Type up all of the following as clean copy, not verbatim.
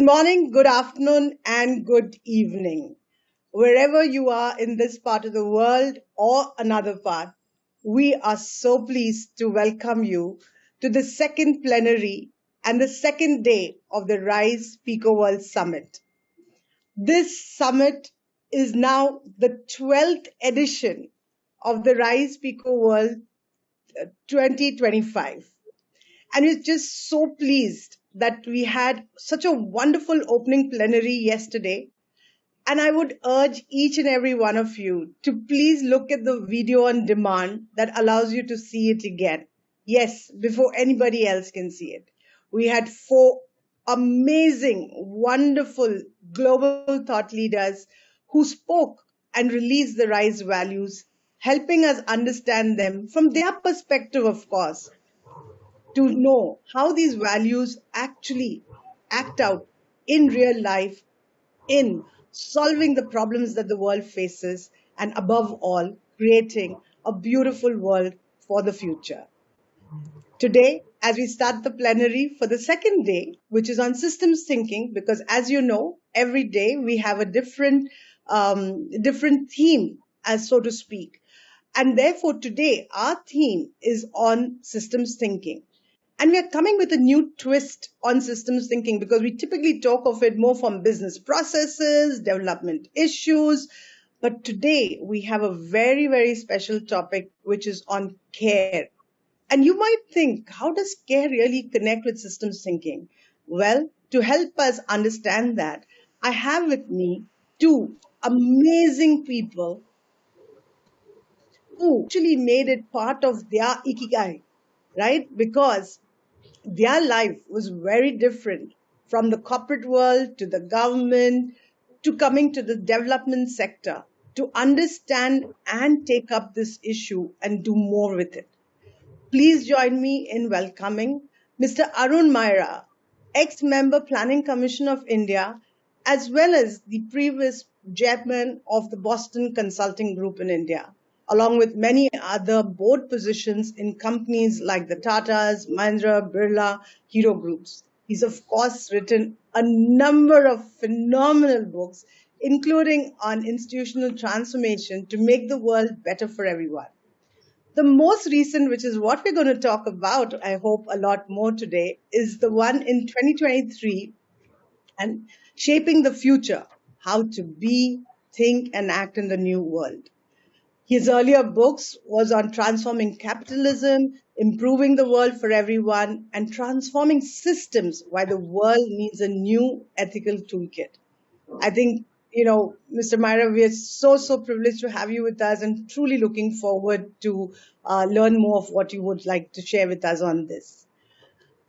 Good morning, good afternoon, and good evening. Wherever you are in this part of the world or another part, we are so pleased to welcome you to the second plenary and the second day of the RISE Pico World Summit. This summit is now the 12th edition of the RISE Pico World 2025. And we're just so pleased that we had such a wonderful opening plenary yesterday. And I would urge each and every one of you to please look at the video on demand that allows you to see it again. Yes, before anybody else can see it. We had 4 amazing, wonderful global thought leaders who spoke and released the RISE values, helping us understand them from their perspective, of course, to know how these values actually act out in real life in solving the problems that the world faces and above all, creating a beautiful world for the future. Today, as we start the plenary for the second day, which is on systems thinking, because as you know, every day we have a different theme, as so to speak. And therefore today, our theme is on systems thinking. And we are coming with a new twist on systems thinking because we typically talk of it more from business processes, development issues. But today we have a very, very special topic, which is on care. And you might think, how does care really connect with systems thinking? Well, to help us understand that, I have with me 2 amazing people who actually made it part of their ikigai, right? Because their life was very different from the corporate world to the government to coming to the development sector to understand and take up this issue and do more with it. Please join me in welcoming Mr. Arun Maira, ex-member Planning Commission of India, as well as the previous chairman of the Boston Consulting Group in India, along with many other board positions in companies like the Tatas, Mahindra, Birla, Hero Groups. He's of course written a number of phenomenal books, including on institutional transformation to make the world better for everyone. The most recent, which is what we're going to talk about, I hope a lot more today, is the one in 2023 and shaping the future, how to be, think, and act in the new world. His earlier books was on transforming capitalism, improving the world for everyone, and transforming systems why the world needs a new ethical toolkit. I think, Mr. Maira, we are so privileged to have you with us and truly looking forward to learn more of what you would like to share with us on this.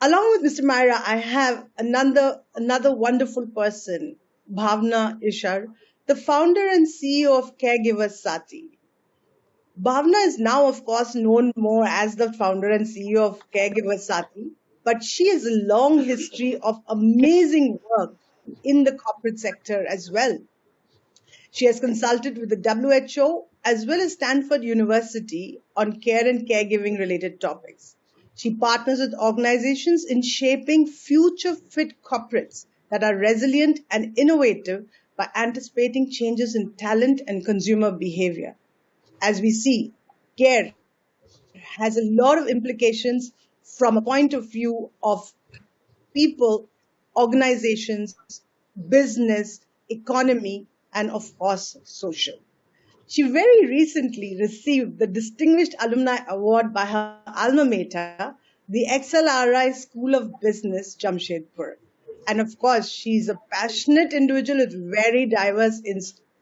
Along with Mr. Maira, I have another wonderful person, Bhavna Ishar, the founder and CEO of Caregivers Sati. Bhavna is now, of course, known more as the founder and CEO of Caregivers Sati, but she has a long history of amazing work in the corporate sector as well. She has consulted with the WHO as well as Stanford University on care and caregiving related topics. She partners with organizations in shaping future-fit corporates that are resilient and innovative by anticipating changes in talent and consumer behavior. As we see, care has a lot of implications from a point of view of people, organizations, business, economy, and of course, social. She very recently received the Distinguished Alumni Award by her alma mater, the XLRI School of Business, Jamshedpur. And of course, she's a passionate individual with very diverse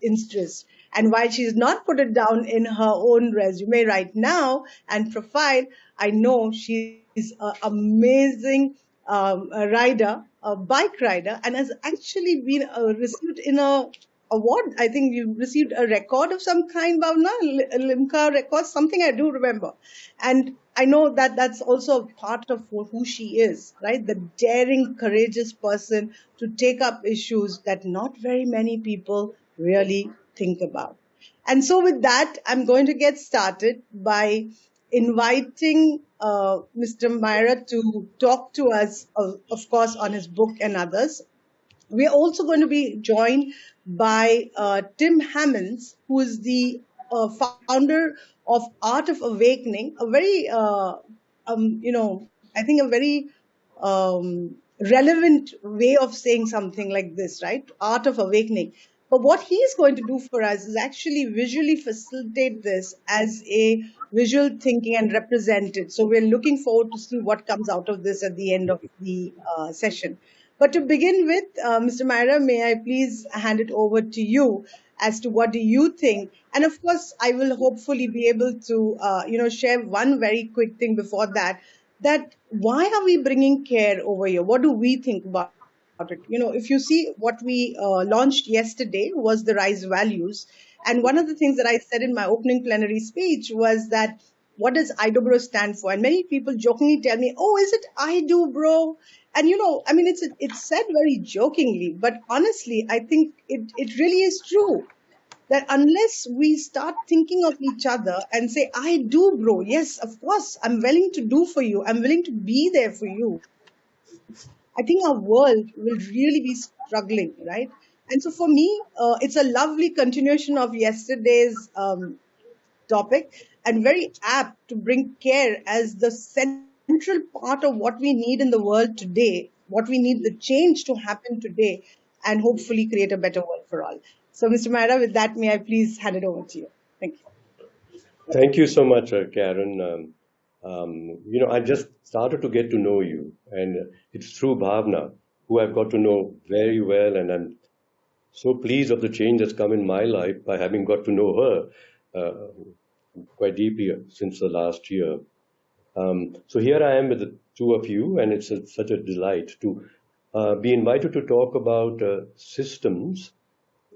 interests. And while she's not put it down in her own resume right now and profile, I know she's an amazing rider, a bike rider, and has actually been received in a award. I think you received a record of some kind, Bhavna, Limca record, something I do remember. And I know that that's also a part of who she is, right? The daring, courageous person to take up issues that not very many people really think about. And so with that, I'm going to get started by inviting Mr. Maira to talk to us, of course, on his book and others. We are also going to be joined by Tim Hammonds, who is the founder of Art of Awakening, a very, I think a very relevant way of saying something like this, right? Art of Awakening. But what he's going to do for us is actually visually facilitate this as a visual thinking and represent it. So we're looking forward to see what comes out of this at the end of the session. But to begin with, Mr. Maira, may I please hand it over to you as to what do you think? And of course, I will hopefully be able to, share one very quick thing before that. That why are we bringing care over here? What do we think about it? If you see what we launched yesterday was the RISE values. And one of the things that I said in my opening plenary speech was that what does Idobro stand for? And many people jokingly tell me, oh, is it Idobro? And I mean, it's said very jokingly, but honestly, I think it really is true that unless we start thinking of each other and say, I do, bro. Yes, of course, I'm willing to do for you. I'm willing to be there for you. I think our world will really be struggling, right? And so for me, it's a lovely continuation of yesterday's topic and very apt to bring care as the central part of what we need in the world today, what we need the change to happen today, and hopefully create a better world for all. So, Mr. Maira, with that, may I please hand it over to you? Thank you. Thank you so much, Karen. I just started to get to know you, and it's through Bhavna, who I've got to know very well, and I'm so pleased of the change that's come in my life by having got to know her quite deeply since the last year. So here I am with the two of you, and it's such a delight to be invited to talk about systems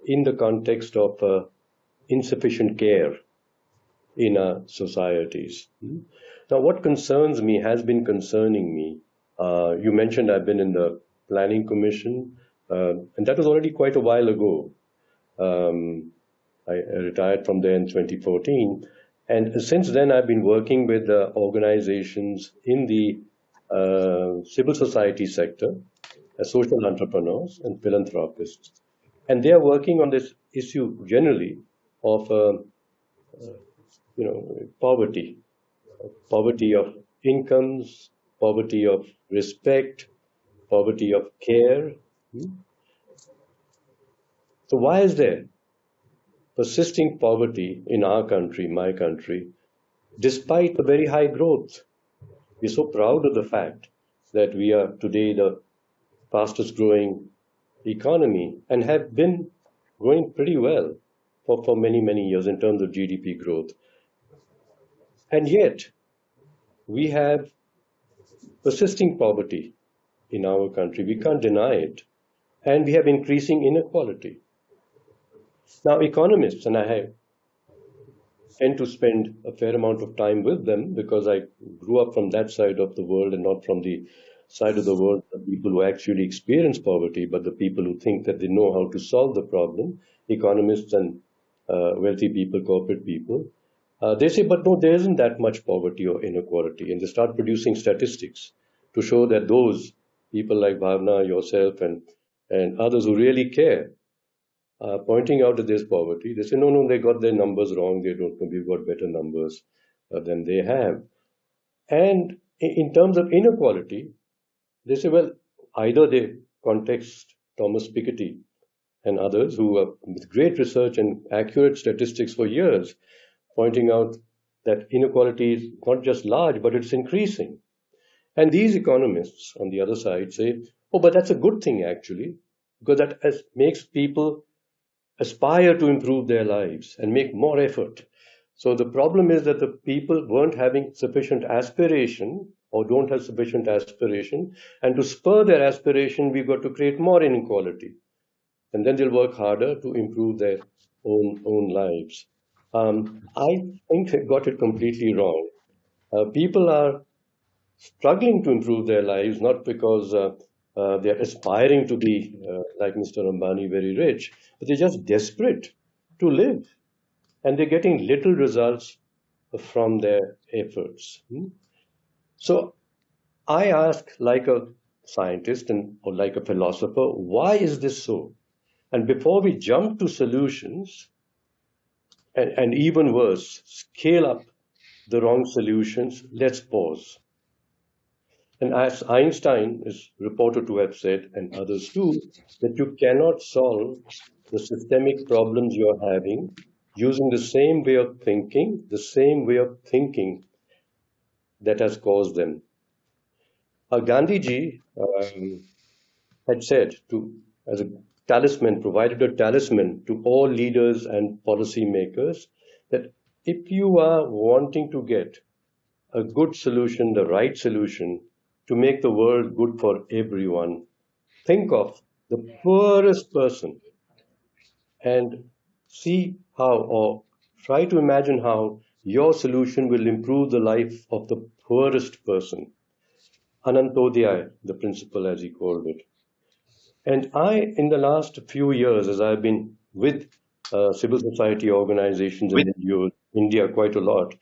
in the context of insufficient care in our societies. Now, what concerns me has been concerning me. You mentioned I've been in the Planning Commission, and that was already quite a while ago. I retired from there in 2014. And since then, I've been working with organizations in the civil society sector, as social entrepreneurs and philanthropists. And they are working on this issue generally of poverty, poverty of incomes, poverty of respect, poverty of care. So why is there persisting poverty in our country, my country, despite the very high growth? We're so proud of the fact that we are today the fastest growing economy and have been growing pretty well for many, many years in terms of GDP growth. And yet, we have persisting poverty in our country. We can't deny it. And we have increasing inequality. Now, economists, and I tend to spend a fair amount of time with them because I grew up from that side of the world and not from the side of the world of people who actually experience poverty, but the people who think that they know how to solve the problem, economists and wealthy people, corporate people. They say, but no, there isn't that much poverty or inequality. And they start producing statistics to show that those people like Bhavna, yourself, and others who really care, pointing out that there's poverty, they say, no, they got their numbers wrong. They don't know we've got better numbers than they have. And in terms of inequality, they say, well, either they context Thomas Piketty and others who are with great research and accurate statistics for years, pointing out that inequality is not just large, but it's increasing. And these economists on the other side say, oh, but that's a good thing actually, because that makes people aspire to improve their lives and make more effort. So the problem is that the people weren't having sufficient aspiration or don't have sufficient aspiration. And to spur their aspiration, we've got to create more inequality. And then they'll work harder to improve their own lives. I think they got it completely wrong. People are struggling to improve their lives, not because they're aspiring to be, like Mr. Ambani, very rich, but they're just desperate to live. And they're getting little results from their efforts. So I ask, like a scientist and or like a philosopher, why is this so? And before we jump to solutions, and even worse, scale up the wrong solutions, let's pause. And as Einstein is reported to have said, and others too, that you cannot solve the systemic problems you're having using the same way of thinking that has caused them. Gandhiji had said to, as a talisman, provided a talisman to all leaders and policymakers that if you are wanting to get a good solution, the right solution to make the world good for everyone, think of the poorest person and see how, or try to imagine how your solution will improve the life of the poorest person. Anantodaya, the principle as he called it. And I, in the last few years, as I've been with civil society organizations With in India quite a lot,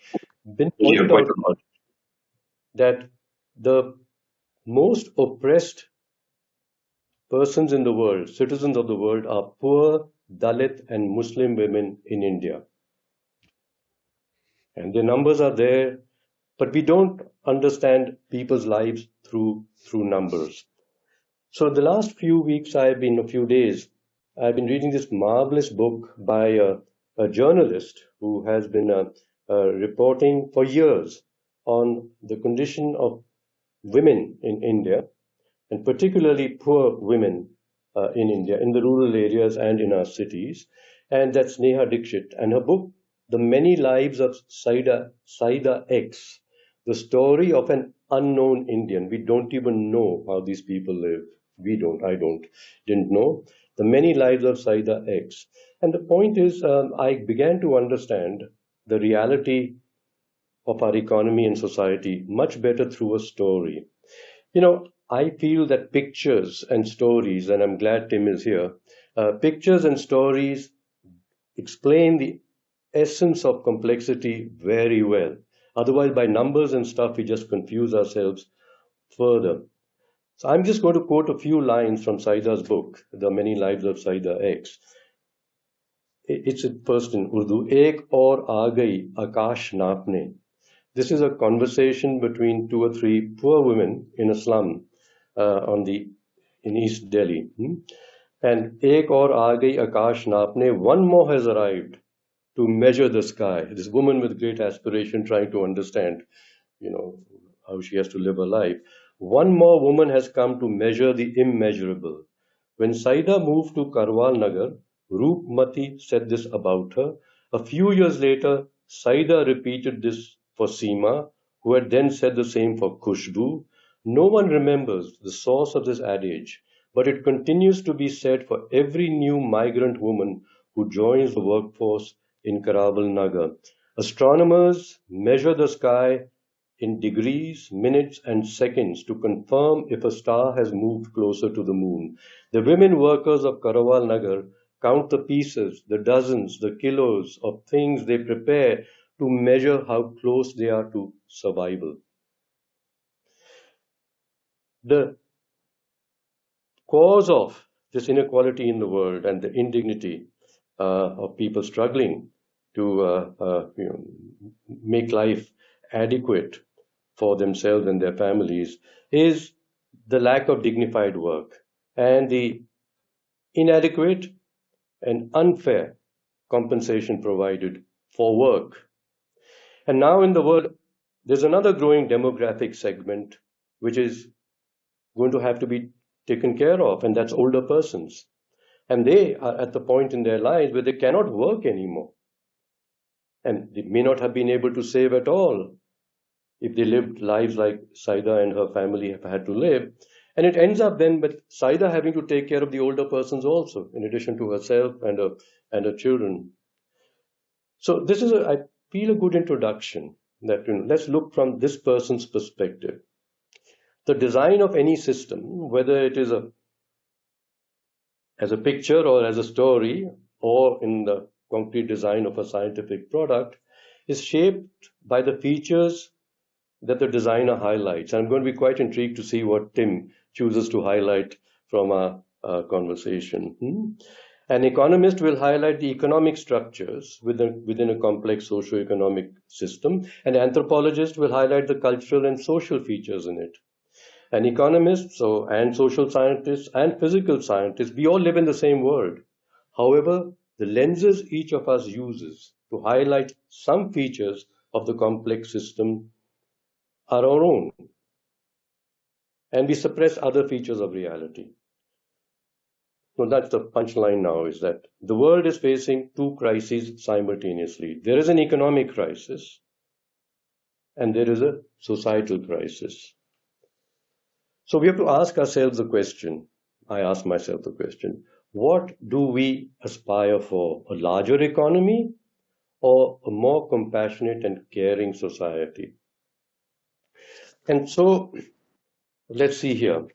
been India pointed quite out a lot. that the most oppressed persons in the world, citizens of the world, are poor Dalit and Muslim women in India. And the numbers are there, but we don't understand people's lives through numbers. So the last few weeks, a few days, I've been reading this marvelous book by a journalist who has been reporting for years on the condition of women in India, and particularly poor women in India, in the rural areas and in our cities. And that's Neha Dixit. And her book, The Many Lives of Saida X, the story of an unknown Indian. We don't even know how these people live. Didn't know. The Many Lives of Saida X. And the point is, I began to understand the reality of our economy and society much better through a story. I feel that pictures and stories, and I'm glad Tim is here, pictures and stories explain the essence of complexity very well. Otherwise, by numbers and stuff, we just confuse ourselves further. So I'm just going to quote a few lines from Saida's book, The Many Lives of Saida X. It's first in Urdu. Ek aur aa gayi akash naapne. This is a conversation between two or three poor women in a slum in East Delhi. And ek aur aa gayi akash naapne, one more has arrived to measure the sky. This woman with great aspiration trying to understand, how she has to live her life. One more woman has come to measure the immeasurable. When Saida moved to Karwal Nagar, Roopmati said this about her. A few years later, Saida repeated this for Seema, who had then said the same for Khushbu. No one remembers the source of this adage, but it continues to be said for every new migrant woman who joins the workforce in Karawal Nagar. Astronomers measure the sky in degrees, minutes, and seconds to confirm if a star has moved closer to the moon. The women workers of Karawal Nagar count the pieces, the dozens, the kilos of things they prepare to measure how close they are to survival. The cause of this inequality in the world and the indignity of people struggling to make life adequate for themselves and their families is the lack of dignified work and the inadequate and unfair compensation provided for work. And now in the world, there's another growing demographic segment which is going to have to be taken care of, and that's older persons. And they are at the point in their lives where they cannot work anymore. And they may not have been able to save at all if they lived lives like Saida and her family have had to live. And it ends up then with Saida having to take care of the older persons also, in addition to herself and her children. So this is, I feel, a good introduction that let's look from this person's perspective. The design of any system, whether it is as a picture or as a story or in the concrete design of a scientific product, is shaped by the features that the designer highlights. I'm going to be quite intrigued to see what Tim chooses to highlight from our conversation. An economist will highlight the economic structures within a complex socio-economic system. An anthropologist will highlight the cultural and social features in it. An economist, and social scientists and physical scientists, we all live in the same world. However, the lenses each of us uses to highlight some features of the complex system are our own, and we suppress other features of reality. So that's the punchline now, is that the world is facing two crises simultaneously. There is an economic crisis and there is a societal crisis. So we have to ask ourselves the question, I ask myself the question, what do we aspire for? A larger economy or a more compassionate and caring society? And so let's see here.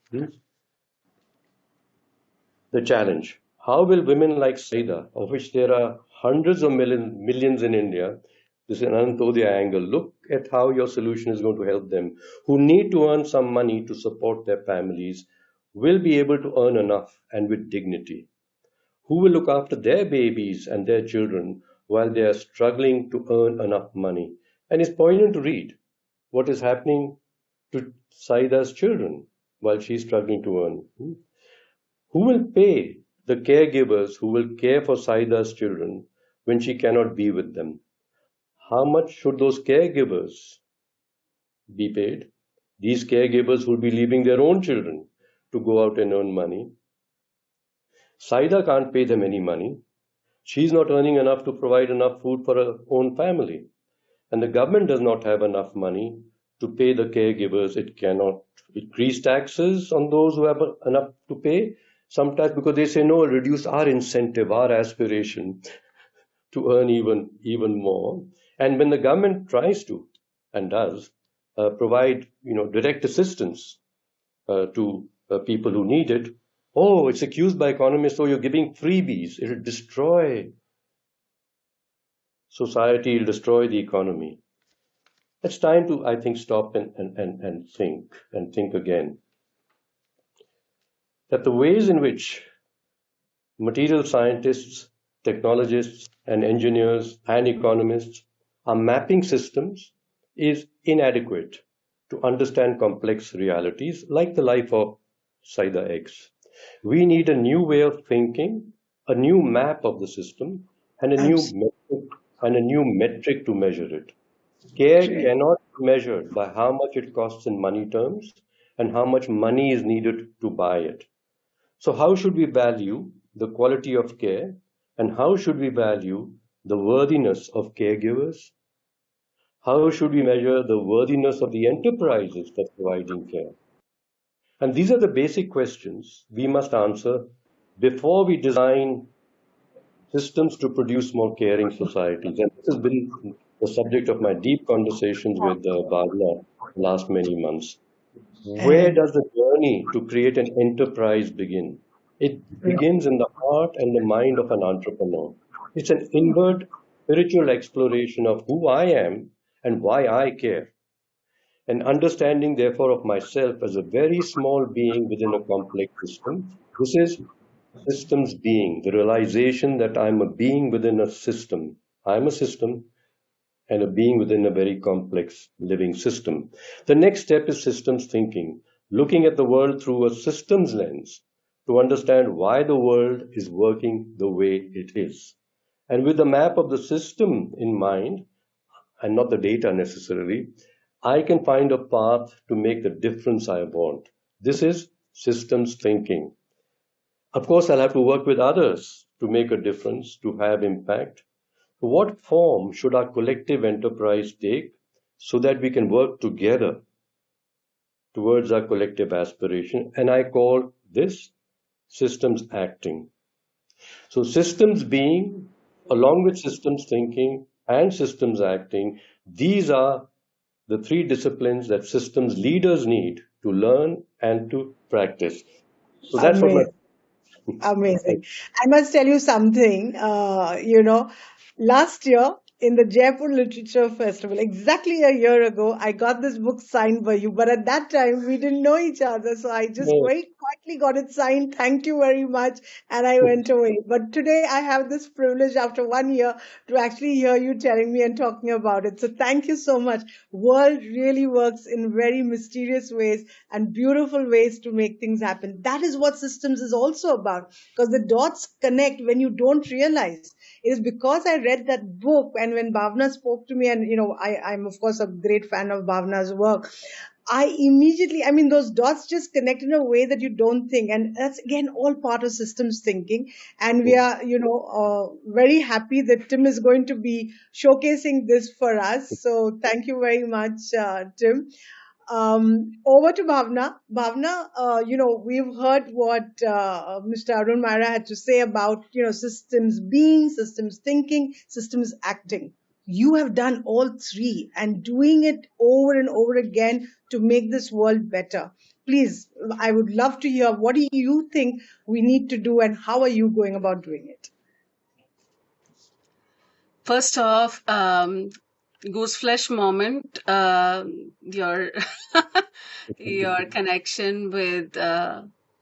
The challenge. How will women like Saida, of which there are hundreds of millions in India, this is an Anantodaya angle, look at how your solution is going to help them, who need to earn some money to support their families, will be able to earn enough and with dignity, who will look after their babies and their children while they are struggling to earn enough money. And it's poignant to read what is happening to Saida's children while she's struggling to earn. Who will pay the caregivers who will care for Saida's children when she cannot be with them? How much should those caregivers be paid? These caregivers will be leaving their own children to go out and earn money. Saida can't pay them any money. She's not earning enough to provide enough food for her own family. And the government does not have enough money to pay the caregivers. It cannot increase taxes on those who have enough to pay. Sometimes because they say, no, reduce our incentive, our aspiration to earn even more. And when the government tries to and does provide direct assistance to people who need it, oh, it's accused by economists, oh, you're giving freebies. It'll destroy society, it'll destroy the economy. It's time to, I think, stop and think again. That the ways in which material scientists, technologists, and engineers and economists are mapping systems is inadequate to understand complex realities like the life of Saida X. We need a new way of thinking, a new map of the system, and a new metric to measure it. Care Absolutely. cannot be measured by how much it costs in money terms and how much money is needed to buy it. So, how should we value the quality of care and how should we value the worthiness of caregivers? How should we measure the worthiness of the enterprises that are providing care? And these are the basic questions we must answer before we design systems to produce more caring societies. And this has been the subject of my deep conversations with Bhavna the last many months. Where And does the journey to create an enterprise begin? It begins in the heart and the mind of an entrepreneur. It's an inward spiritual exploration of who I am and why I care. An understanding, therefore, of myself as a very small being within a complex system. This is systems being, the realization that I'm a being within a system. I'm a system and a being within a very complex living system. The next step is systems thinking, looking at the world through a systems lens to understand why the world is working the way it is. And with the map of the system in mind, and not the data necessarily, I can find a path to make the difference I want. This is systems thinking. Of course, I'll have to work with others to make a difference, to have impact. What form should our collective enterprise take so that we can work together towards our collective aspiration? And I call this systems acting. So, systems being, along with systems thinking and systems acting, these are the three disciplines that systems leaders need to learn and to practice. So, that's what my. amazing. Amazing. I must tell you something. Last year in the Jaipur Literature Festival. Exactly a year ago, I got this book signed by you, but at that time we didn't know each other. So I just No. very quietly got it signed. Thank you very much. And I went away. But today I have this privilege after 1 year to actually hear you telling me and talking about it. So thank you so much. World really works in very mysterious ways and beautiful ways to make things happen. That is what systems is also about, because the dots connect when you don't realize. It is because I read that book, and when Bhavna spoke to me, and I'm of course a great fan of Bhavna's work. I immediately, I mean, those dots just connect in a way that you don't think. And that's again all part of systems thinking. And we are, very happy that Tim is going to be showcasing this for us. So thank you very much, Tim. Over to Bhavna. Bhavna, we've heard what Mr. Arun Maira had to say about, systems being, systems thinking, systems acting. You have done all three and doing it over and over again to make this world better. Please, I would love to hear, what do you think we need to do and how are you going about doing it? First off, goose flesh moment, your your connection with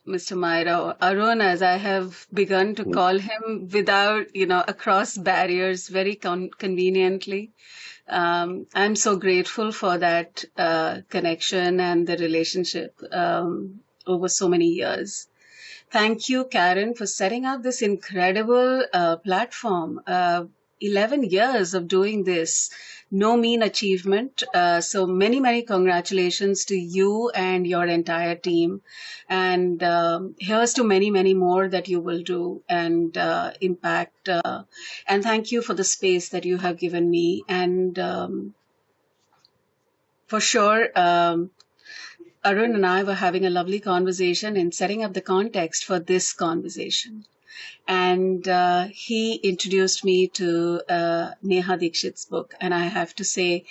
Mr. Maira, Arun, as I have begun to call him without, across barriers very conveniently. I'm so grateful for that connection and the relationship over so many years. Thank you, Karen, for setting up this incredible platform. 11 years of doing this, no mean achievement. So many, many congratulations to you and your entire team. And here's to many, many more that you will do and impact. And thank you for the space that you have given me. And for sure, Arun and I were having a lovely conversation in setting up the context for this conversation. And he introduced me to Neha Dikshit's book. And I have to say,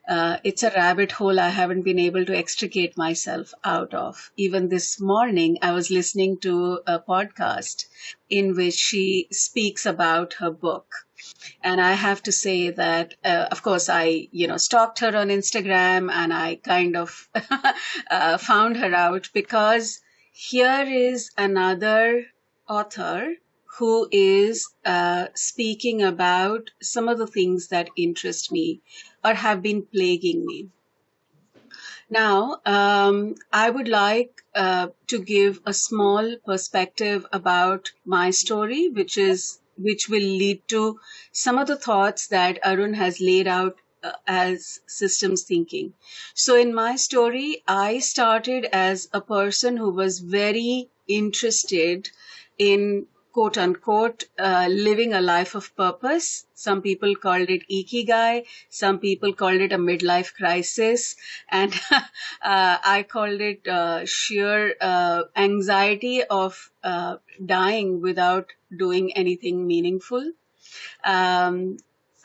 it's a rabbit hole I haven't been able to extricate myself out of. Even this morning, I was listening to a podcast in which she speaks about her book. And I have to say that, of course, I, stalked her on Instagram and I kind of found her out because here is another author who is speaking about some of the things that interest me or have been plaguing me. Now, I would like to give a small perspective about my story, which will lead to some of the thoughts that Arun has laid out as systems thinking. So in my story, I started as a person who was very interested in quote unquote, living a life of purpose. Some people called it ikigai. Some people called it a midlife crisis. And I called it sheer anxiety of dying without doing anything meaningful.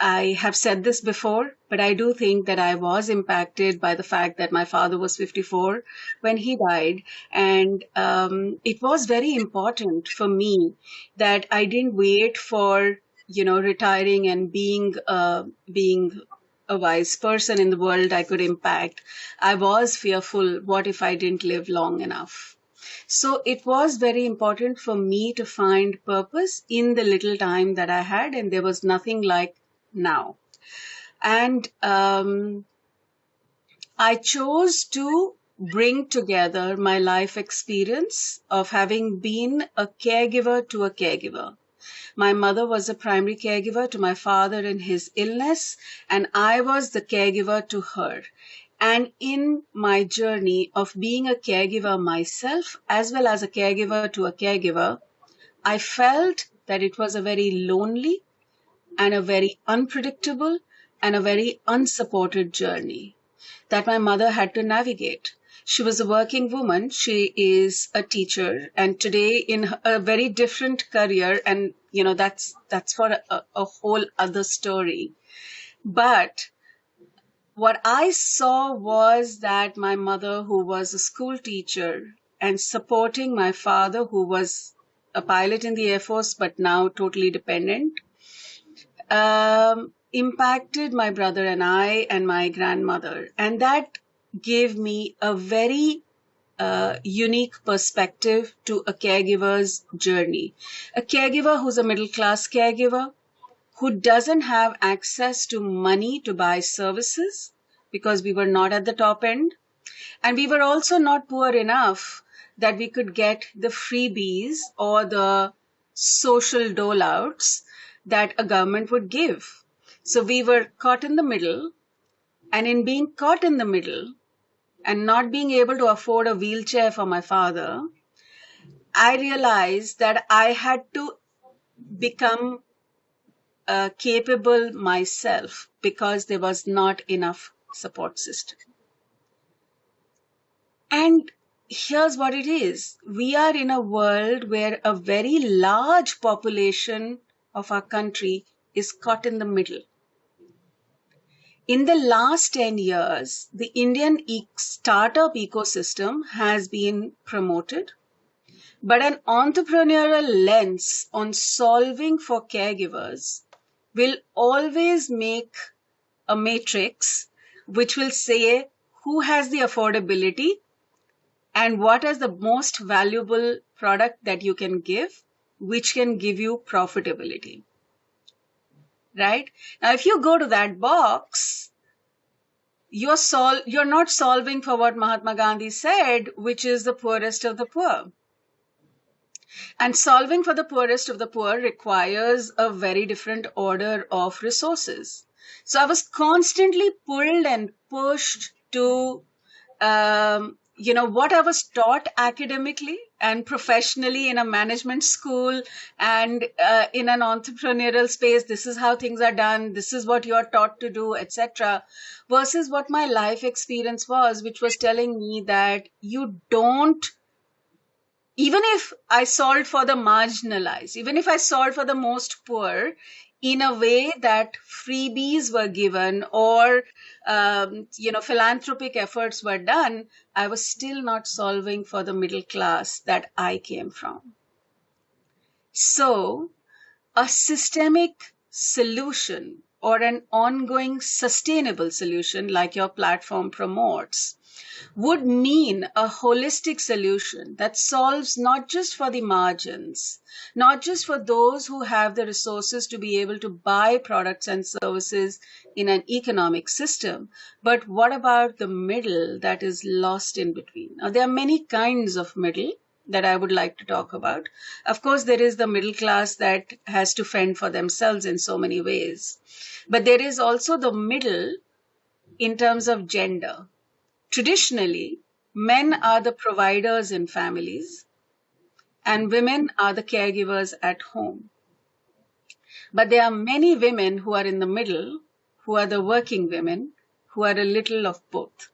I have said this before, but I do think that I was impacted by the fact that my father was 54 when he died. And it was very important for me that I didn't wait for, retiring and being a wise person in the world I could impact. I was fearful, what if I didn't live long enough? So it was very important for me to find purpose in the little time that I had, and there was nothing like now. And I chose to bring together my life experience of having been a caregiver to a caregiver. My mother was a primary caregiver to my father in his illness, and I was the caregiver to her. And in my journey of being a caregiver myself, as well as a caregiver to a caregiver, I felt that it was a very lonely and a very unpredictable and a very unsupported journey that my mother had to navigate. She was a working woman. She is a teacher, and today in a very different career, and that's for a whole other story. But what I saw was that my mother, who was a school teacher, and supporting my father, who was a pilot in the Air Force, but now totally dependent, impacted my brother and I and my grandmother. And that gave me a very unique perspective to a caregiver's journey. A caregiver who's a middle class caregiver, who doesn't have access to money to buy services because we were not at the top end. And we were also not poor enough that we could get the freebies or the social dole outs that a government would give. So we were caught in the middle. And in being caught in the middle and not being able to afford a wheelchair for my father, I realized that I had to become capable myself because there was not enough support system. And here's what it is. We are in a world where a very large population of our country is caught in the middle. In the last 10 years, the Indian startup ecosystem has been promoted, but an entrepreneurial lens on solving for caregivers will always make a matrix which will say who has the affordability and what is the most valuable product that you can give, which can give you profitability. Right? Now, if you go to that box, you're not solving for what Mahatma Gandhi said, which is the poorest of the poor. And solving for the poorest of the poor requires a very different order of resources. So I was constantly pulled and pushed to what I was taught academically and professionally in a management school and in an entrepreneurial space. This is how things are done. This is what you're taught to do, etc. Versus what my life experience was, which was telling me that you don't, even if I solved for the marginalized, even if I solved for the most poor, in a way that freebies were given or philanthropic efforts were done, I was still not solving for the middle class that I came from. So a systemic solution or an ongoing sustainable solution like your platform promotes would mean a holistic solution that solves not just for the margins, not just for those who have the resources to be able to buy products and services in an economic system, but what about the middle that is lost in between? Now, there are many kinds of middle that I would like to talk about. Of course, there is the middle class that has to fend for themselves in so many ways. But there is also the middle in terms of gender. Traditionally, men are the providers in families and women are the caregivers at home. But there are many women who are in the middle, who are the working women, who are a little of both.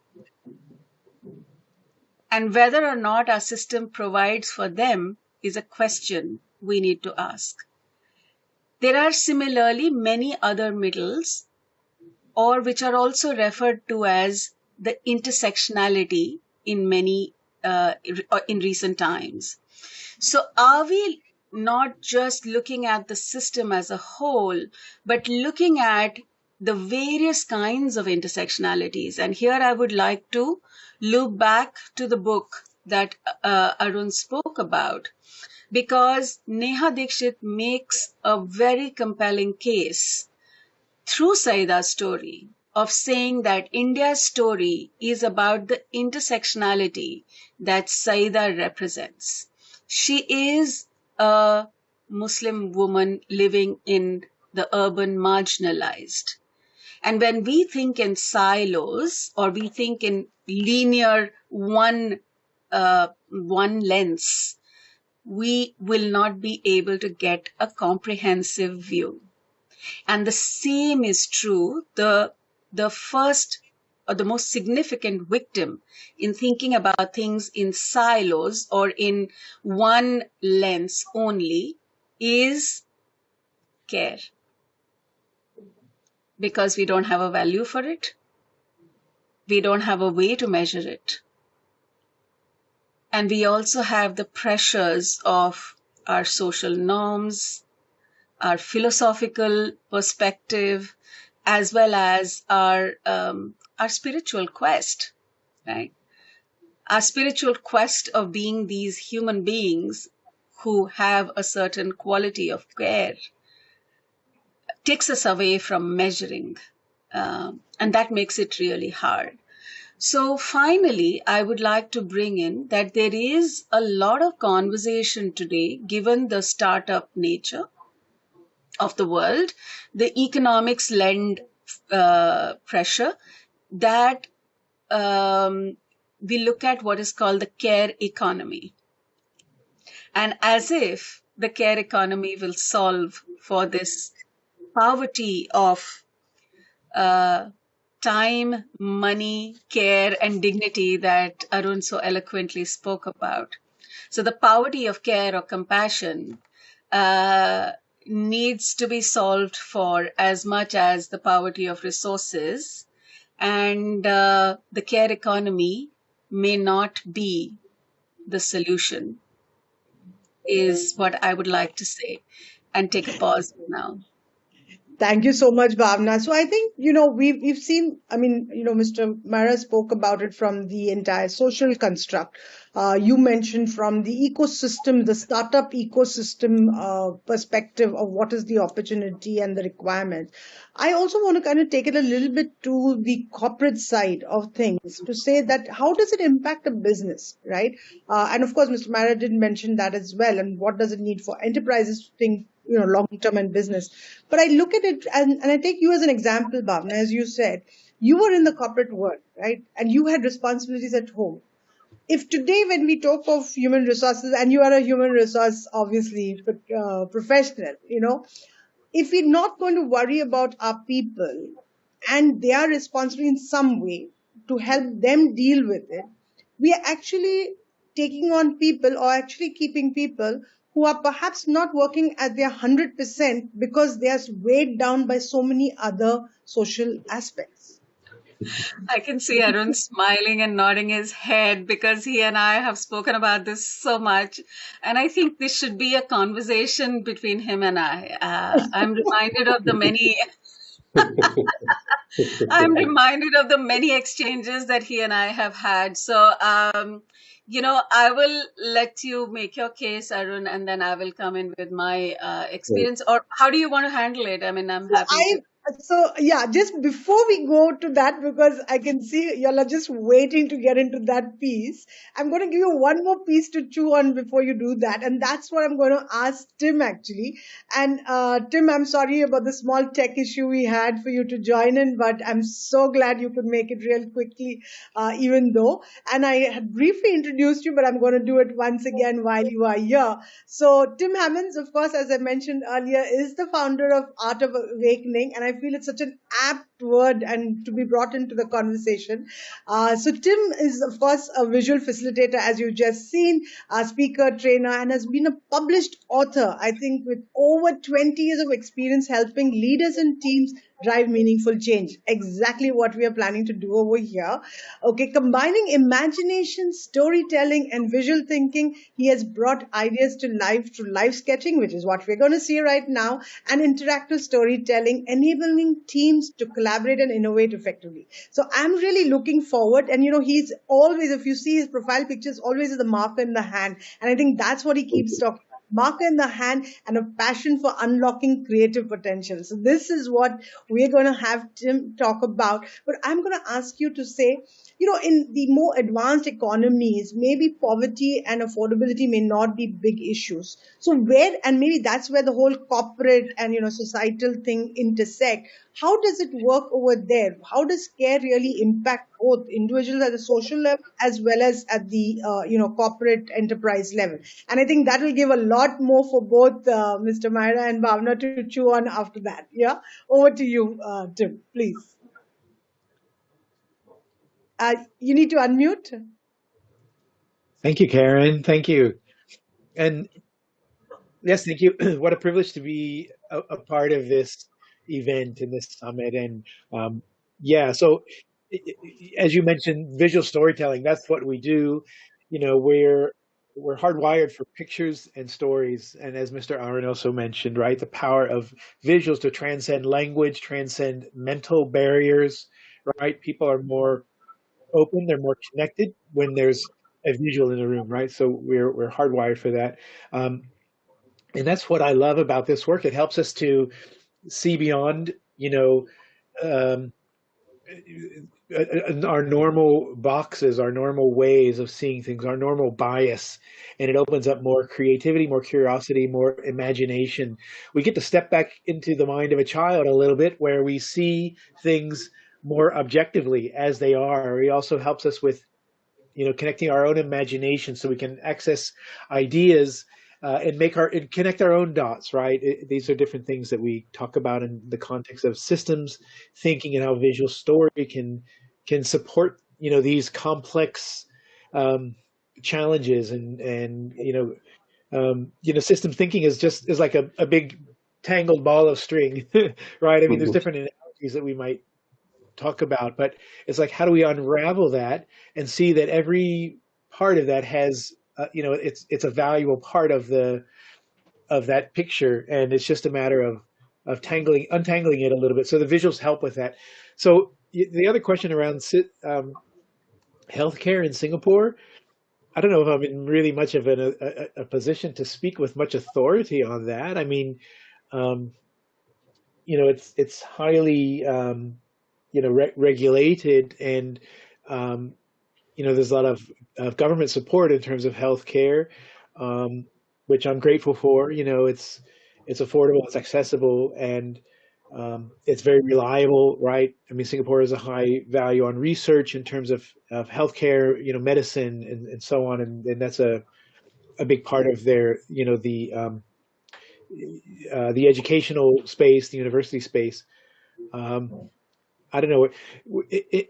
And whether or not our system provides for them is a question we need to ask. There are similarly many other middles, or which are also referred to as the intersectionality in in recent times. So are we not just looking at the system as a whole, but looking at the various kinds of intersectionalities? And here I would like to loop back to the book that Arun spoke about, because Neha Dixit makes a very compelling case through Saida's story of saying that India's story is about the intersectionality that Saida represents. She is a Muslim woman living in the urban marginalized. And when we think in silos or we think in linear one lens, we will not be able to get a comprehensive view. And the same is true. The first or the most significant victim in thinking about things in silos or in one lens only is care. Because we don't have a value for it. We don't have a way to measure it. And we also have the pressures of our social norms, our philosophical perspective, as well as our spiritual quest, right? Our spiritual quest of being these human beings who have a certain quality of care takes us away from measuring, and that makes it really hard. So finally, I would like to bring in that there is a lot of conversation today, given the startup nature of the world, the economics lend pressure, that we look at what is called the care economy. And as if the care economy will solve for this poverty of time, money, care, and dignity that Arun so eloquently spoke about. So the poverty of care or compassion needs to be solved for as much as the poverty of resources, and the care economy may not be the solution, is what I would like to say, and take a pause now. Thank you so much, Bhavna. So I think, we've seen, I mean, Mr. Maira spoke about it from the entire social construct. You mentioned from the ecosystem, the startup ecosystem perspective of what is the opportunity and the requirement. I also want to kind of take it a little bit to the corporate side of things to say that how does it impact a business, right? And of course, Mr. Maira did mention that as well. And what does it need for enterprises to think long term in business? But I look at it and I take you as an example, Bhavna. As you said, you were in the corporate world, right? And you had responsibilities at home. If today when we talk of human resources, and you are a human resource obviously professional, if we're not going to worry about our people and they are responsible in some way to help them deal with it, we are actually taking on people or actually keeping people who are perhaps not working at their 100% because they are weighed down by so many other social aspects. I can see Arun smiling and nodding his head because he and I have spoken about this so much. And I think this should be a conversation between him and I. I'm reminded of the many. I'm reminded of the many exchanges that he and I have had. So, I will let you make your case, Arun, and then I will come in with my experience. Or how do you want to handle it? I mean, I'm happy to. Just before we go to that, because I can see y'all are just waiting to get into that piece, I'm going to give you one more piece to chew on before you do that. And that's what I'm going to ask Tim actually. And Tim, I'm sorry about the small tech issue we had for you to join in, but I'm so glad you could make it real quickly, even though. And I had briefly introduced you, but I'm going to do it once again while you are here. So Tim Hammonds, of course, as I mentioned earlier, is the founder of Art of Awakening. And I feel it's such an apt word and to be brought into the conversation. So Tim is, of course, a visual facilitator, as you've just seen, a speaker, trainer, and has been a published author, I think, with over 20 years of experience helping leaders and teams drive meaningful change. Exactly what we are planning to do over here. Okay, combining imagination, storytelling, and visual thinking, he has brought ideas to life through live sketching, which is what we're going to see right now, and interactive storytelling, enabling teams to collaborate and innovate effectively. So I'm really looking forward. And, he's always, if you see his profile pictures, always with a marker in the hand. And I think that's what he keeps talking, marker in the hand and a passion for unlocking creative potential. So this is what we're going to have Tim talk about. But I'm going to ask you to say, in the more advanced economies, maybe poverty and affordability may not be big issues. So and maybe that's where the whole corporate and, societal thing intersect. How does it work over there? How does care really impact both individuals at the social level as well as at the, corporate enterprise level? And I think that will give a lot more for both Mr. Maira and Bhavna to chew on after that. Yeah. Over to you, Tim, please. You need to unmute. Thank you, Karen. Thank you. And yes, thank you. What a privilege to be a part of this event and this summit. And so as you mentioned, visual storytelling, that's what we do. We're we're hardwired for pictures and stories, and as Mr. Arun also mentioned, right, the power of visuals to transcend language, transcend mental barriers, right? People are more open, they're more connected when there's a visual in the room, right? So we're hardwired for that, um, and that's what I love about this work. It helps us to see beyond, um, our normal boxes, our normal ways of seeing things, our normal bias, and it opens up more creativity, more curiosity, more imagination. We get to step back into the mind of a child a little bit where we see things more objectively as they are. It also helps us with connecting our own imagination so we can access ideas and connect our own dots, right? These are different things that we talk about in the context of systems thinking and how visual story can support these complex um, challenges and systems thinking is like a big tangled ball of string, right? I mean, there's different analogies that we might talk about, but it's like, how do we unravel that and see that every part of that has, it's a valuable part of that picture, and it's just a matter of untangling it a little bit. So the visuals help with that. So the other question around healthcare in Singapore, I don't know if I'm in really much of a position to speak with much authority on that. I mean, um, it's highly regulated, and um, there's a lot of government support in terms of healthcare, um, which I'm grateful for. It's affordable, it's accessible, and it's very reliable, right? I mean, Singapore has a high value on research in terms of healthcare, medicine, and so on, and that's a big part of their, the educational space, the university space. Um, I don't know,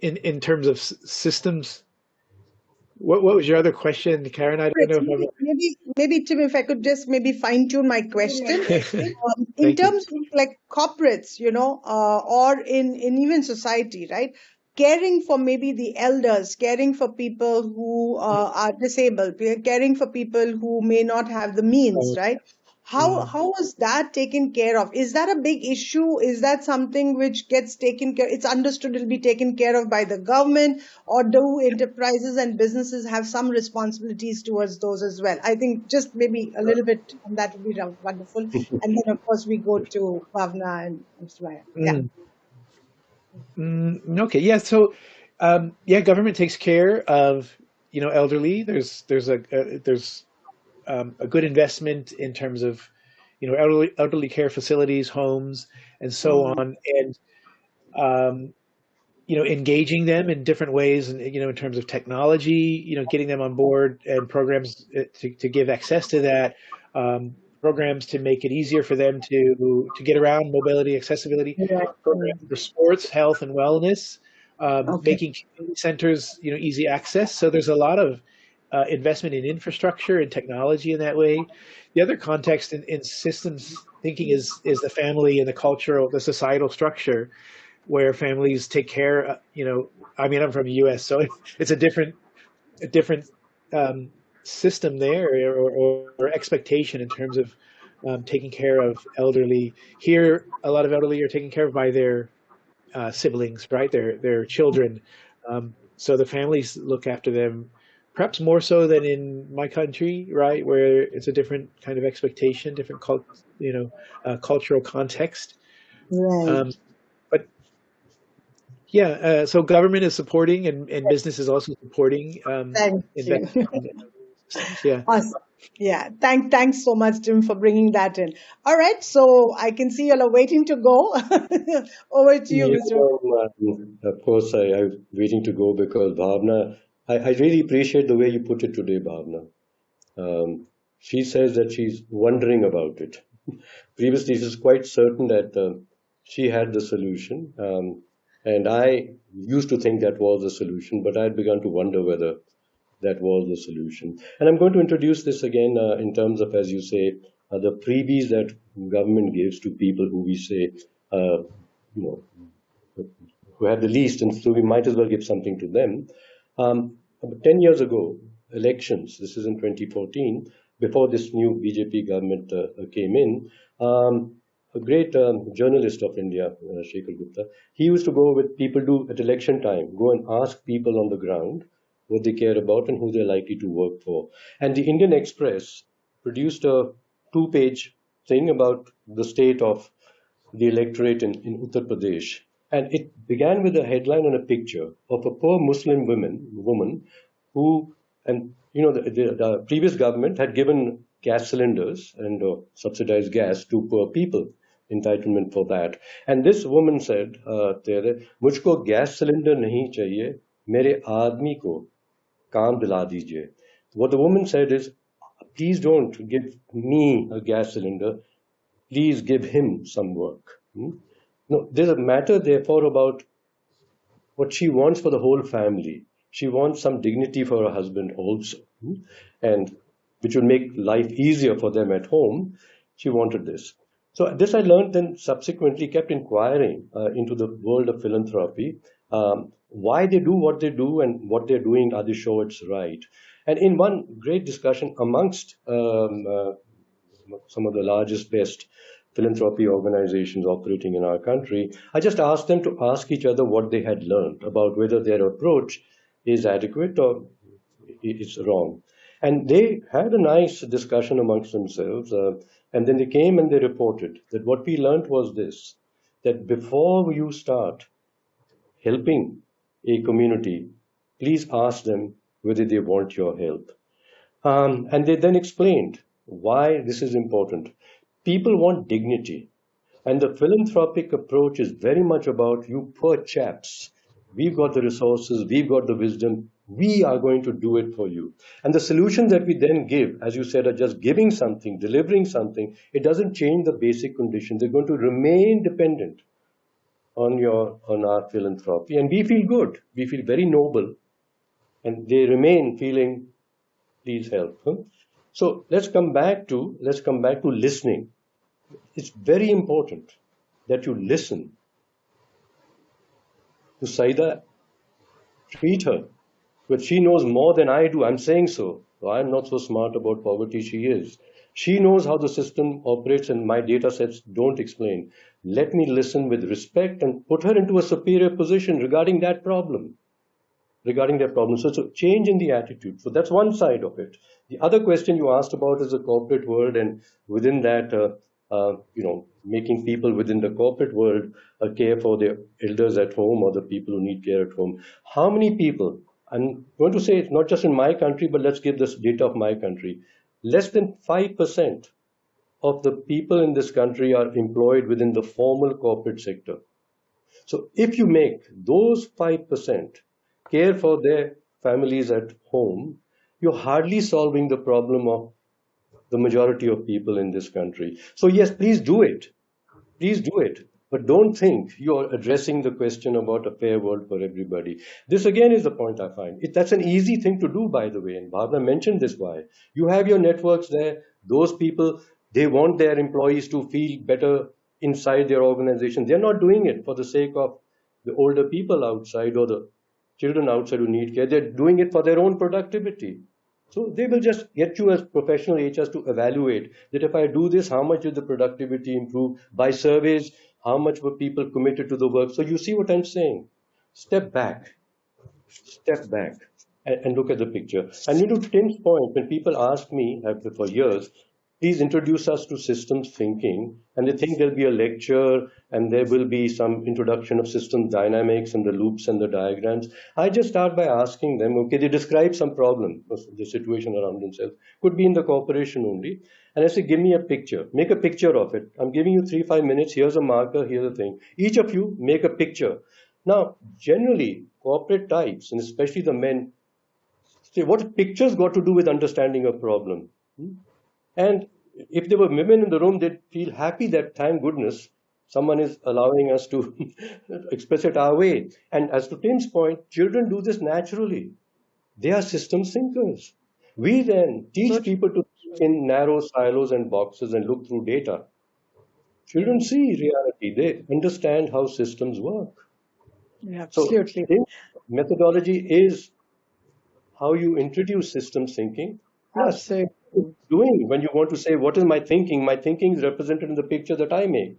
in terms of systems. What was your other question, Karen? I don't know if Maybe, Tim, if I could just maybe fine tune my question. I'm. In Thank you. terms of like corporates, or in even society, right? Caring for maybe the elders, caring for people who are disabled, caring for people who may not have the means, right? Mm. How is that taken care of? Is that a big issue? Is that something which gets taken care? It's understood it'll be taken care of by the government, or do enterprises and businesses have some responsibilities towards those as well? I think just maybe a little bit on that would be wonderful. And then of course we go to Bhavna and Mr. Maira. Yeah. Mm. Okay, yeah. So, yeah, government takes care of elderly. There's a good investment in terms of elderly care facilities, homes, and so Mm. on, and um, engaging them in different ways, and in terms of technology, getting them on board, and programs to give access to that, programs to make it easier for them to get around, mobility, accessibility, Yeah. programs for sports, health, and wellness, Okay. making community centers, easy access. So there's a lot of investment in infrastructure and technology in that way. The other context in systems thinking is the family and the societal structure where families take care. I mean, I'm from the U.S., so it's a different system there, or expectation in terms of taking care of elderly. Here, a lot of elderly are taken care of by their siblings, right? Their children. So the families look after them, perhaps more so than in my country, right, where it's a different kind of expectation, different cultural context. Right. Um, but yeah, so government is supporting, and business is also supporting Thank you. investment in systems. Yeah. Awesome. Yeah. Thanks so much, Tim, for bringing that in. All right. So I can see you all are waiting to go. Over to you, Yeah, Mr. well, of course, I'm waiting to go because Bhavna, I really appreciate the way you put it today, Bhavna. She says that she's wondering about it. Previously, she's quite certain that she had the solution. And I used to think that was the solution, but I had begun to wonder whether that was the solution. And I'm going to introduce this again in terms of, as you say, the freebies that government gives to people who we say, you know, who have the least, and so we might as well give something to them. 10 years ago, elections, this is in 2014, before this new BJP government came in, a great journalist of India, Shekhar Gupta, he used to go with people do at election time, go and ask people on the ground what they care about and who they're likely to work for. And the Indian Express produced a two-page thing about the state of the electorate in Uttar Pradesh. And it began with a headline and a picture of a poor Muslim woman who, and the previous government had given gas cylinders and subsidized gas to poor people, entitlement for that. And this woman said, मुझको gas cylinder नहीं चाहिए, मेरे आदमी को काम दिला दीजिए. What the woman said is, please don't give me a gas cylinder, please give him some work. No, there's a matter, therefore, about what she wants for the whole family. She wants some dignity for her husband also, and which will make life easier for them at home. She wanted this. So this I learned, then subsequently kept inquiring into the world of philanthropy, why they do what they do and what they're doing, are they sure it's right? And in one great discussion amongst some of the largest, best philanthropy organizations operating in our country, I just asked them to ask each other what they had learned about whether their approach is adequate or it's wrong. And they had a nice discussion amongst themselves, and then they came and they reported that what we learned was this, that before you start helping a community, please ask them whether they want your help. And they then explained why this is important. People want dignity. And the philanthropic approach is very much about you poor chaps. We've got the resources, we've got the wisdom, we are going to do it for you. And the solution that we then give, as you said, are just giving something, delivering something. It doesn't change the basic condition. They're going to remain dependent on our philanthropy. And we feel good. We feel very noble. And they remain feeling, please help. So let's come back to listening. It's very important that you listen to Saida. Treat her, but she knows more than I do. I'm saying so. I'm not so smart about poverty. She is. She knows how the system operates, and my data sets don't explain. Let me listen with respect and put her into a superior position regarding that problem. So it's a change in the attitude. So that's one side of it. The other question you asked about is the corporate world, and within that, making people within the corporate world care for their elders at home or the people who need care at home. How many people? I'm going to say it's not just in my country, but let's give this data of my country. Less than 5% of the people in this country are employed within the formal corporate sector. So if you make those 5% care for their families at home, you're hardly solving the problem of the majority of people in this country. So yes, please do it. Please do it. But don't think you're addressing the question about a fair world for everybody. This again is the point I find. That's an easy thing to do, by the way, and Bhavna mentioned this why. You have your networks there. Those people, they want their employees to feel better inside their organization. They're not doing it for the sake of the older people outside or the children outside who need care. They're doing it for their own productivity. So they will just get you as professional HRs to evaluate that if I do this, how much did the productivity improve? By surveys, how much were people committed to the work? So you see what I'm saying? Step back, and look at the picture. And to Tim's point, when people ask me for years, please introduce us to systems thinking, and they think there'll be a lecture and there will be some introduction of system dynamics and the loops and the diagrams. I just start by asking them, okay, they describe some problem, the situation around themselves, could be in the corporation only. And I say, give me a picture, make a picture of it. I'm giving you 3-5 minutes, here's a marker, here's a thing. Each of you make a picture. Now, generally, corporate types, and especially the men, say, what pictures got to do with understanding a problem? And if there were women in the room, they'd feel happy that, thank goodness, someone is allowing us to express it our way. And as to Tim's point, children do this naturally. They are systems thinkers. We then teach people to think in narrow silos and boxes and look through data. Children see reality. They understand how systems work. Absolutely. So methodology is how you introduce systems thinking, plus Absolutely. doing when you want to say, what is my thinking? My thinking is represented in the picture that I make.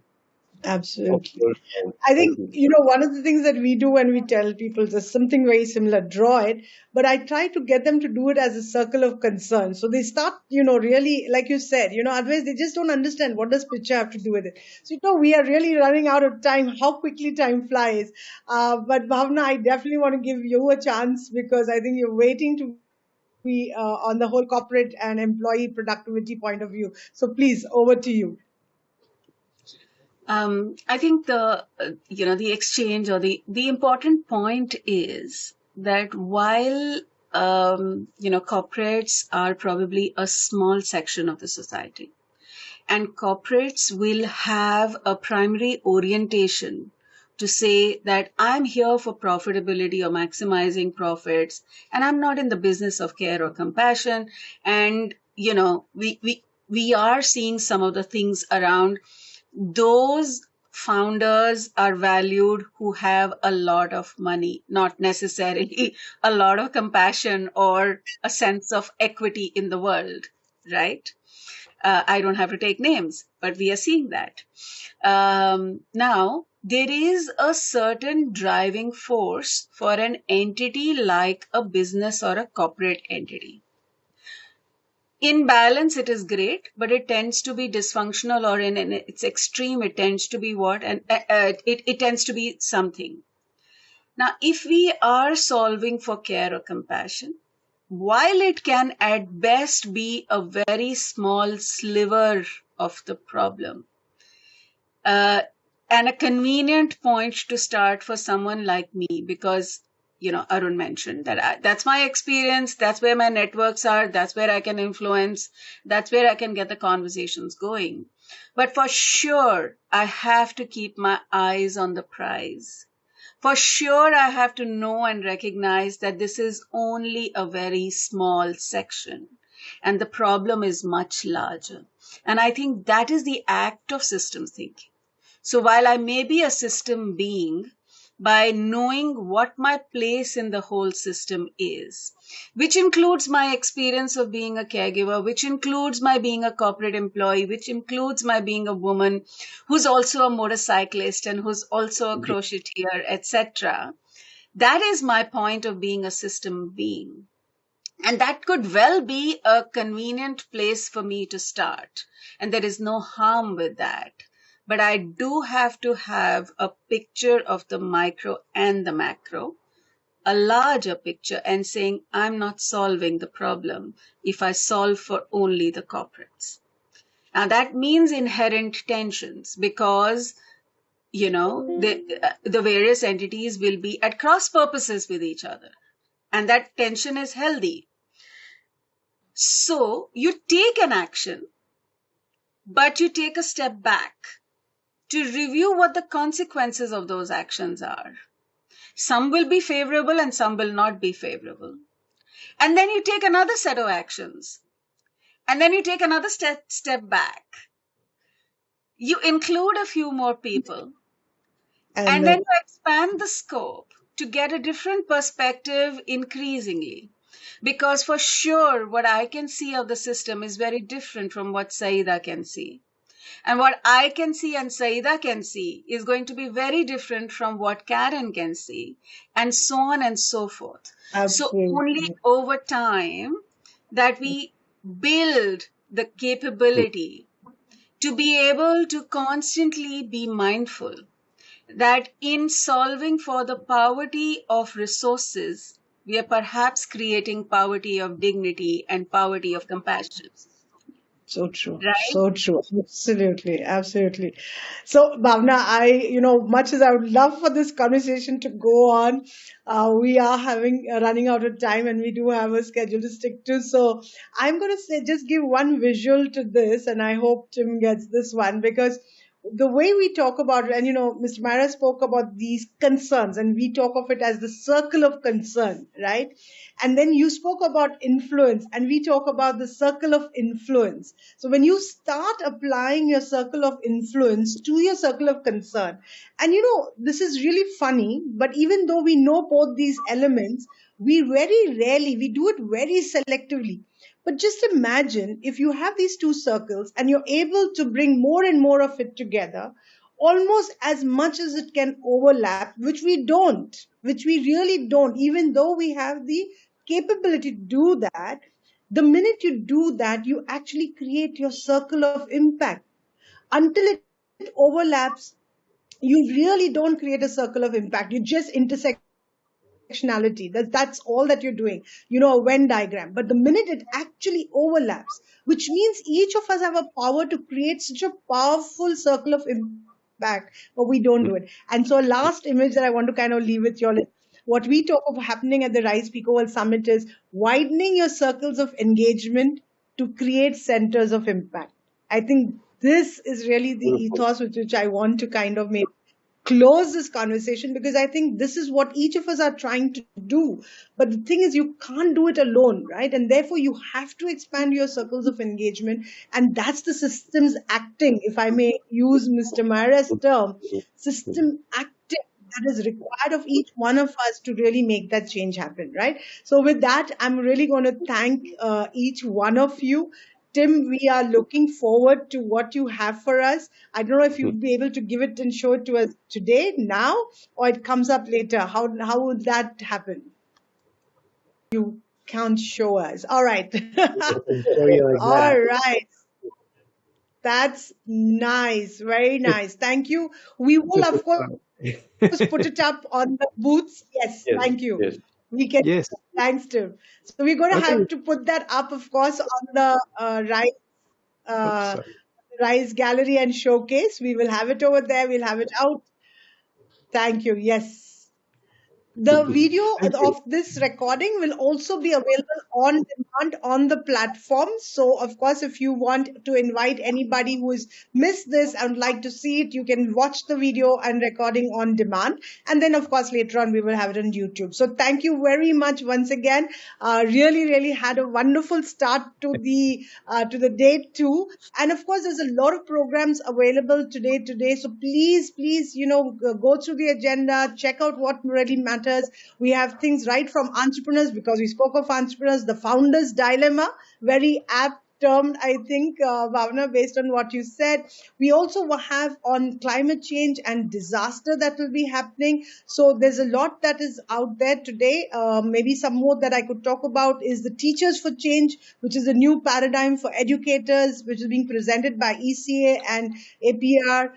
Of Absolutely. course, I thank think, you. one of the things that we do when we tell people just something very similar, draw it, but I try to get them to do it as a circle of concern. So they start, really, like you said, otherwise they just don't understand what does picture have to do with it. So, we are really running out of time, how quickly time flies. But Bhavna, I definitely want to give you a chance because I think you're waiting to be on the whole corporate and employee productivity point of view. So please, over to you. I think the exchange or the important point is that while corporates are probably a small section of the society, and corporates will have a primary orientation to say that I'm here for profitability or maximizing profits, and I'm not in the business of care or compassion. And we are seeing some of the things around those founders are valued who have a lot of money, not necessarily a lot of compassion or a sense of equity in the world, right? I don't have to take names, but we are seeing that. Now, there is a certain driving force for an entity like a business or a corporate entity. In balance, it is great, but it tends to be dysfunctional, or in its extreme, it tends to be what? And it tends to be something. Now, if we are solving for care or compassion, while it can at best be a very small sliver of the problem, uh, and a convenient point to start for someone like me, because Arun mentioned that that's my experience, that's where my networks are, that's where I can influence, that's where I can get the conversations going. But for sure, I have to keep my eyes on the prize. For sure, I have to know and recognize that this is only a very small section and the problem is much larger. And I think that is the act of systems thinking. So while I may be a system being, by knowing what my place in the whole system is, which includes my experience of being a caregiver, which includes my being a corporate employee, which includes my being a woman who's also a motorcyclist and who's also a crocheteer, etc. That is my point of being a system being. And that could well be a convenient place for me to start. And there is no harm with that. But I do have to have a picture of the micro and the macro, a larger picture, and saying, I'm not solving the problem if I solve for only the corporates. Now, that means inherent tensions because the various entities will be at cross purposes with each other. And that tension is healthy. So you take an action, but you take a step back to review what the consequences of those actions are. Some will be favorable and some will not be favorable. And then you take another set of actions. And then you take another step back. You include a few more people. And And then you expand the scope to get a different perspective increasingly. Because for sure, what I can see of the system is very different from what Saida can see. And what I can see and Saida can see is going to be very different from what Karen can see, and so on and so forth. So only absolutely. over time that we build the capability to be able to constantly be mindful that in solving for the poverty of resources, we are perhaps creating poverty of dignity and poverty of compassion, So true. right? So true. Absolutely. Absolutely. So, Bhavna, much as I would love for this conversation to go on, we are running out of time and we do have a schedule to stick to. So, I'm going to say, just give one visual to this, and I hope Tim gets this one because the way we talk about it, and Mr. Maira spoke about these concerns, and we talk of it as the circle of concern, right? And then you spoke about influence, and we talk about the circle of influence. So when you start applying your circle of influence to your circle of concern, and this is really funny, but even though we know both these elements, we very rarely, we do it very selectively. But just imagine if you have these two circles and you're able to bring more and more of it together, almost as much as it can overlap, which we really don't, even though we have the capability to do that. The minute you do that, you actually create your circle of impact. Until it overlaps, you really don't create a circle of impact. You just intersectionality. That's all that you're doing, a Venn diagram. But the minute it actually overlaps, which means each of us have a power to create such a powerful circle of impact, but we don't do it. And so last image that I want to kind of leave with you all is what we talk of happening at the Rise Peak World Summit is widening your circles of engagement to create centers of impact. I think this is really the ethos with which I want to kind of maybe close this conversation, because I think this is what each of us are trying to do. But the thing is, you can't do it alone, right? And therefore, you have to expand your circles of engagement. And that's the systems acting, if I may use Mr. Maira's term, system acting that is required of each one of us to really make that change happen, right? So with that, I'm really going to thank each one of you. Tim, we are looking forward to what you have for us. I don't know if you'd be able to give it and show it to us today, now, or it comes up later. How would that happen? You can't show us. All right. All right. That's nice. Very nice. Thank you. We will, of course, put it up on the booths. Yes. Thank you. Yes. We can. Yes. Thanks, Tim. So we're going to have to put that up, of course, on the Rise Gallery and Showcase. We will have it over there. We'll have it out. Thank you. Yes. The video of this recording will also be available on demand on the platform. So, of course, if you want to invite anybody who has missed this and would like to see it, you can watch the video and recording on demand. And then, of course, later on, we will have it on YouTube. So thank you very much once again. Really, really had a wonderful start to the day too. And of course, there's a lot of programs available today. So please, go through the agenda, check out what really matters. We have things right from entrepreneurs, because we spoke of entrepreneurs, the founder's dilemma, very apt term, I think, Bhavna, based on what you said. We also have on climate change and disaster that will be happening. So there's a lot that is out there today. Maybe some more that I could talk about is the Teachers for Change, which is a new paradigm for educators, which is being presented by ECA and APR.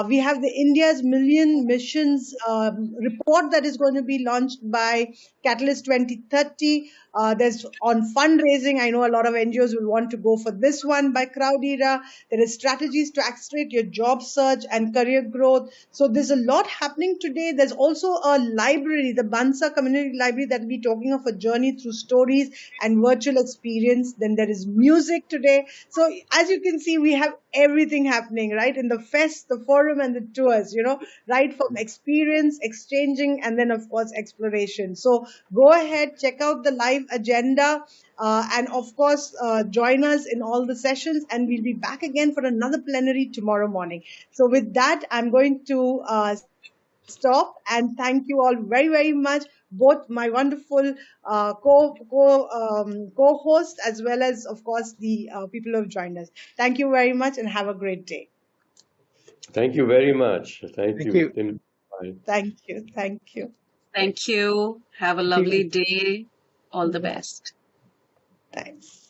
We have the India's Million Missions report that is going to be launched by Catalyst 2030. There's on fundraising. I know a lot of NGOs will want to go for this one by Crowdera. There is strategies to accelerate your job search and career growth. So there's a lot happening today. There's also a library, the Bansa Community Library, that will be talking of a journey through stories and virtual experience. Then there is music today. So as you can see, we have everything happening, right? In the fest, the forum, and the tours, right from experience, exchanging, and then, of course, exploration. So go ahead, check out the live agenda, and of course, join us in all the sessions, and we'll be back again for another plenary tomorrow morning. So with that, I'm going to stop and thank you all very, very much, both my wonderful co-hosts as well as, of course, the people who have joined us. Thank you very much and have a great day. Thank you very much. Thank you. Bye. Thank you. Thank you. Thank you. Have a lovely day. All the best. Thanks.